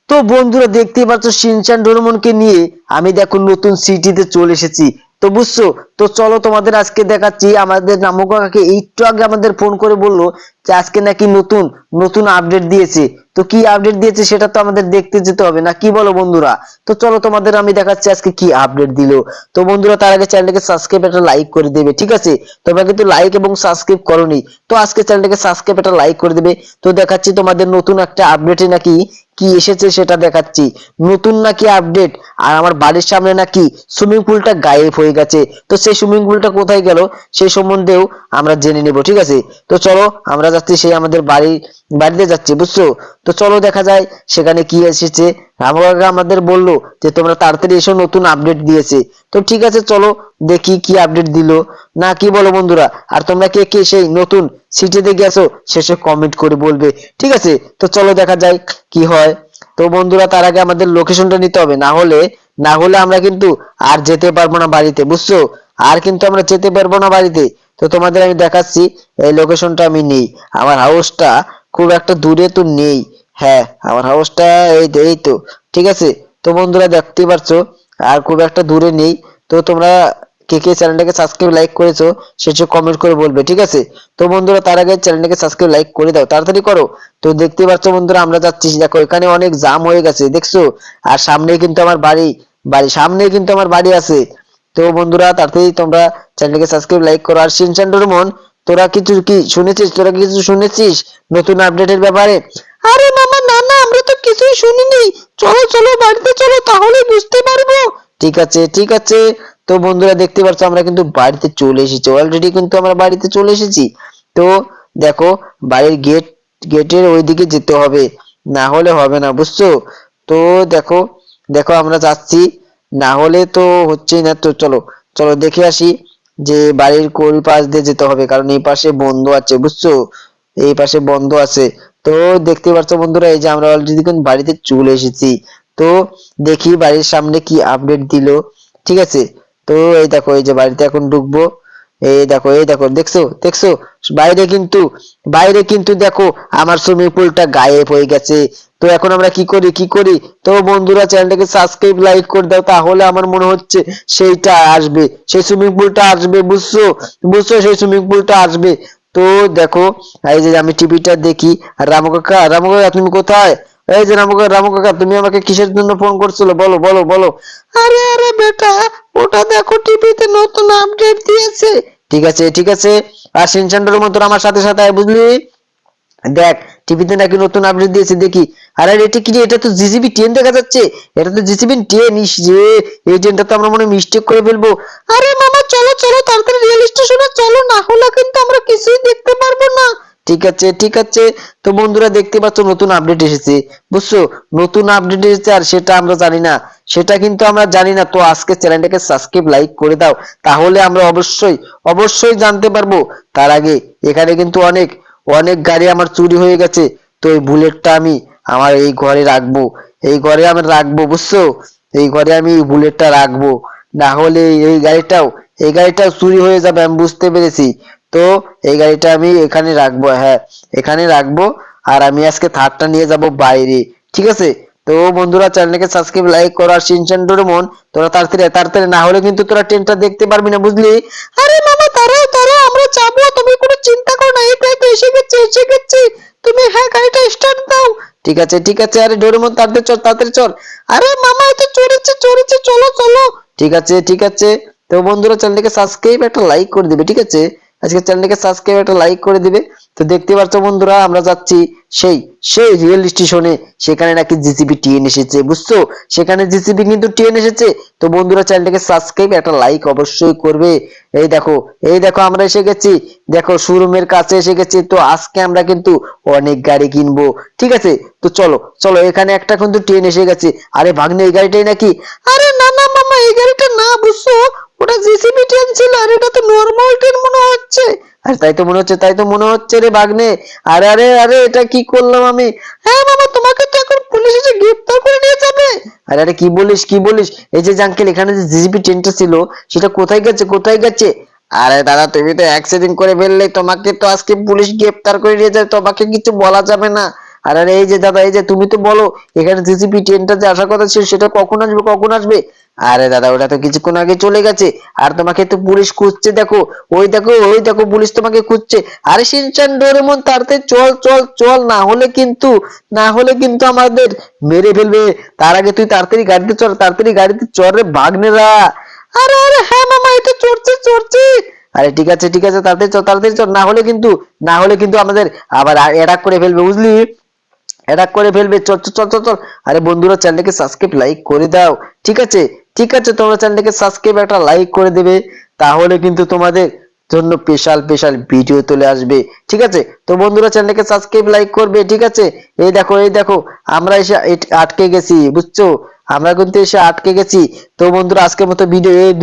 তো বন্ধুরা দেখতেই পাচ্ছ শিনচান ডোরেমনকে নিয়ে আমি দেখো নতুন সিটিতে চলে এসেছি। তো বুঝছো, তো চলো তোমাদের আজকে দেখাচ্ছি। আমাদের নামু কাকাকে একটু আগে আমাদের ফোন করে বললো যে আজকে নাকি নতুন নতুন আপডেট দিয়েছে। তো কি আপডেট দিয়েছে সেটা তো আমাদের দেখতে যেতে হবে, না কি বলো বন্ধুরা? তো চলো তোমাদের আমি দেখাচ্ছি আজকে কি আপডেট দিলো। তো বন্ধুরা তার আগে চ্যানেলটাকে সাবস্ক্রাইব একটা লাইক করে দেবে, ঠিক আছে? তোমরা কিন্তু লাইক এবং সাবস্ক্রাইব করোনি, তো আজকে চ্যানেলটাকে সাবস্ক্রাইব একটা লাইক করে দেবে। তো দেখাচ্ছি তোমাদের নতুন একটা আপডেটে নাকি কি এসেছে সেটা দেখাচ্ছি। নতুন নাকি আপডেট, আর আমার বাড়ির সামনে নাকি সুইমিং পুলটা গায়েব হয়ে গেছে। তো সেই সুইমিং পুলটা কোথায় গেল সেই সম্বন্ধেও আমরা জেনে নেব, ঠিক আছে? তো চলো আমরা যাচ্ছি সেই আমাদের বাড়িতে যাচ্ছি, বুঝছো? তো চলো দেখা যায় সেখানে কি এসেছে। রামু কাকা আমাদের বললো যে তোমরা তাড়াতাড়ি এসো, নতুন আপডেট দিয়েছে। তো ঠিক আছে চলো দেখি কি আপডেট দিল, না কি বলো বন্ধুরা? আর তোমরা কে কে সেই নতুন সিটিতে গেছো শেষে কমেন্ট করে বলবে, ঠিক আছে? তো চলো দেখা যায় কি হয়। তো বন্ধুরা তার আগে আমাদের লোকেশনটা নিতে হবে, না হলে আমরা কিন্তু আর যেতে পারবো না বাড়িতে, বুঝছো? আর কিন্তু আমরা যেতে পারবো না বাড়িতে। তো তোমাদের আমি দেখাচ্ছি, এই লোকেশনটা আমি নেই। আমার হাউসটা খুব একটা দূরে তো নেই। হ্যাঁ, আমার হাউসটা এই তো ঠিক আছে। তো বন্ধুরা দেখতেই পারছো আর খুব একটা দূরে নেই। তো তোমরা কে কে চ্যানেলটাকে সাবস্ক্রাইব লাইক করেছো সেটা কমেন্ট করে বলবে, ঠিক আছে? তো বন্ধুরা তার আগে চ্যানেলটাকে সাবস্ক্রাইব লাইক করে দাও, তাড়াতাড়ি করো। তো দেখতেই পাচ্ছ বন্ধুরা আমরা যাচ্ছি, দেখো এখানে অনেক জাম হয়ে গেছে দেখছো। আর সামনেই কিন্তু আমার বাড়ি সামনেই কিন্তু আমার বাড়ি আছে। তো বন্ধুরা তাড়াতাড়ি তোমরা চ্যানেলকে সাবস্ক্রাইব লাইক করো। আর শিনচান ডোরেমন, তোরা কি কিছু শুনেছিস নতুন আপডেটের ব্যাপারে? আরে মামা না না, আমরা তো কিছুই শুনিনি। চলো চলো বাড়িতে চলো, তাহলে বুঝতে পারবো। ঠিক আছে ঠিক আছে। তো বন্ধুরা দেখতে পাচ্ছ আমরা কিন্তু বাড়িতে চলে এসেছি, অলরেডি কিন্তু আমরা বাড়িতে চলে এসেছি। তো দেখো বাড়ির গেটের ওইদিকে যেতে হবে, না হলে হবে না, বুঝছো? তো দেখো দেখো আমরা যাচ্ছি, না হলে তো হচ্ছেই না। তো চলো চলো দেখে আসি যে বাড়ির কোন পাশ দিয়ে যেতে হবে, কারণ এই পাশে বন্ধ আছে, বুঝছো? এই পাশে বন্ধ আছে। তো দেখতে পাচ্ছ বন্ধুরা এই যে আমরা অলরেডি কিন্তু বাড়িতে চলে এসেছি। তো দেখি বাড়ির সামনে কি আপডেট দিল, ঠিক আছে? তো এই দেখো এই যে বাড়িতে এখন ঢুকবো। এই দেখো দেখছো দেখছো, বাইরে কিন্তু দেখো আমার সুইমিং পুলটা গায়েব হয়ে গেছে। তো এখন আমরা কি করি? তো বন্ধুরা চ্যানেলটাকে সাবস্ক্রাইব লাইক করে দাও, তাহলে আমার মনে হচ্ছে সেইটা আসবে, সেই সুইমিং পুলটা আসবে, বুঝছো? বুঝছো সেই সুইমিং পুলটা আসবে। তো দেখো এই যে আমি টিভিটা দেখি। আর রামু কাকা তুমি কোথায়? এই যে রামু কাকা তুমি আমাকে কিসের জন্য ফোন করছিলে, বলো বলো বলো। আরে আরে বেটা, ওটা দেখো টিভিতে নতুন আপডেট দিয়েছে। ঠিক আছে ঠিক আছে। আর সিনচান্ডার মতো আমার সাথে সাথে আয়, বুঝলি? দেখ টিভিতে নাকি নতুন আপডেট দিয়েছে দেখি। আরে এটা কি রে? এটা তো জিসিবি 10 দেখা যাচ্ছে। এটা তো জিসিবি 10 ইস রে, এই 10টা তো আমরা মনে হয় মিস্টেক করে ফেলবো। আরে মামা চলো চলো তাড়াতাড়ি রেল স্টেশনে চলো, না হলে কিন্তু আমরা কিছুই দেখতে পারবো না। ঠিক আছে ঠিক আছে। তো বন্ধুরা দেখতে পাচ্ছ নতুন আপডেট এসেছে, বুঝছো? নতুন আপডেট এসেছে আর সেটা আমরা জানি না, সেটা কিন্তু আমরা জানি না। তো আজকে চ্যানেলটাকে সাবস্ক্রাইব লাইক করে দাও, তাহলে আমরা অবশ্যই অবশ্যই জানতে পারবো। তার আগে এখানে কিন্তু অনেক অনেক গাড়ি আমার চুরি হয়ে গেছে। তো এই বুলেটটা আমি আমার এই ঘরে রাখবো, এই ঘরে আমি রাখবো, বুঝছো? এই ঘরে আমি এই বুলেটটা রাখবো, না হলে এই গাড়িটাও চুরি হয়ে যাবে, আমি বুঝতে পেরেছি। তো এই গাড়িটা আমি এখানে রাখবো, হ্যাঁ এখানে রাখবো। আর আমি আজকে থারটা নিয়ে যাব বাইরে, ঠিক আছে? তো বন্ধুরা চ্যানেলকে সাবস্ক্রাইব লাইক করো। আর শিনচান ডোরেমন তোরা তাড়াতাড়ি তাড়াতাড়ি, না হলে কিন্তু তোরা ট্রেনটা দেখতে পারবি না, বুঝলি? আরে মামা দাঁড়াও দাঁড়াও, আমরা যাবো, তুমি কোনো চিন্তা করো না, এই তো এসে গেছি। তুমি হ্যাঁ গাড়িটা স্টার্ট দাও। ঠিক আছে ঠিক আছে। আরে ডোরেমন তাড়াতাড়ি চল তাড়াতাড়ি চল। আরে মামা এই তো চড়েছে চলো চলো। ঠিক আছে ঠিক আছে। তো বন্ধুরা চ্যানেলটাকে সাবস্ক্রাইব একটা লাইক করে দিবে, ঠিক আছে? আজকে চ্যানেলটাকে সাবস্ক্রাইব একটা লাইক করে দিবে। তো দেখতে পাচ্ছ বন্ধুরা আমরা যাচ্ছি সেই সেই রেল স্টেশনে, সেখানে নাকি জিসিবি ট্রেন এসেছে, বুঝছো? সেখানে জিসিবি কিন্তু ট্রেন এসেছে। তো বন্ধুরা চ্যানেলটাকে সাবস্ক্রাইব একটা লাইক অবশ্যই করবে। এই দেখো আমরা এসে গেছি, দেখো শোরুমের কাছে এসে গেছি। তো আজকে আমরা কিন্তু অনেক গাড়ি কিনবো, ঠিক আছে? তো চলো চলো, এখানে একটা কিন্তু ট্রেন এসে গেছে। আরে ভাগ্নে এই গাড়িটাই নাকি? আরে না না মামা, এই গাড়িটা না, বুঝছো? ওটা জিসিবি ট্রেন ছিল, আর এটা তো নরমাল ট্রেন মনে হচ্ছে। আরে তাই তো মনে হচ্ছে রে ভাগ্নে। আরে আরে আরে এটা কি করলাম আমি? হ্যাঁ মামা, তোমাকে তো এখন পুলিশ এসে গ্রেফতার করে নিয়ে যাবে। আরে আরে কি বলিস? এই যে আঙ্কেল এখানে যে জিসিবি ট্রেনটা ছিল সেটা কোথায় গেছে? আরে দাদা তুমি তো অ্যাক্সিডেন্ট করে ফেললে, তোমাকে তো আজকে পুলিশ গ্রেফতার করে নিয়ে যায়, তোমাকে কিছু বলা যাবে না। আর আরে এই যে দাদা, এই যে তুমি তো বলো এখানে জিসিপি ট্রেনটা যে আসার কথা ছিল সেটা কখন আসবে কখন আসবে? আরে দাদা ওটা তো কিছুক্ষণ আগে চলে গেছে। আর তোমাকে তো পুলিশ খুঁজছে, দেখো ওই দেখো পুলিশ তোমাকে খুঁজছে। আরে শিনচান ডোরেমন তাড়াতাড়ি চল চল চল, না হলে কিন্তু আমাদের মেরে ফেলবে। তার আগে তুই তাড়াতাড়ি গাড়িতে চল, তাড়াতাড়ি গাড়িতে চল রে ভাগ্নেরা। আরে আরে হ্যাঁ মামা, এটা চড়ছে চড়ছে। আরে ঠিক আছে তাড়াতাড়ি চল, না হলে কিন্তু আমাদের আবার অ্যাটাক করে ফেলবে বুঝলি, অ্যাটাক করে ফেলবে। চল চল চল চল চল। আরে বন্ধুরা চ্যানেলটাকে সাবস্ক্রাইব লাইক করে দাও। ঠিক আছে ঠিক আছে, তোমরা চ্যানেলটাকে সাবস্ক্রাইব একটা লাইক করে দেবে, তাহলে কিন্তু তোমাদের জন্য স্পেশাল স্পেশাল ভিডিও চলে আসবে। ঠিক আছে, তো বন্ধুরা চ্যানেলটাকে সাবস্ক্রাইব লাইক করবে। ঠিক আছে, এই দেখো আমরা এসে আটকে গেছি বুঝছো, আমরা কিন্তু এসে আটকে গেছি। তো বন্ধুরা আজকের মতো ভিডিও এই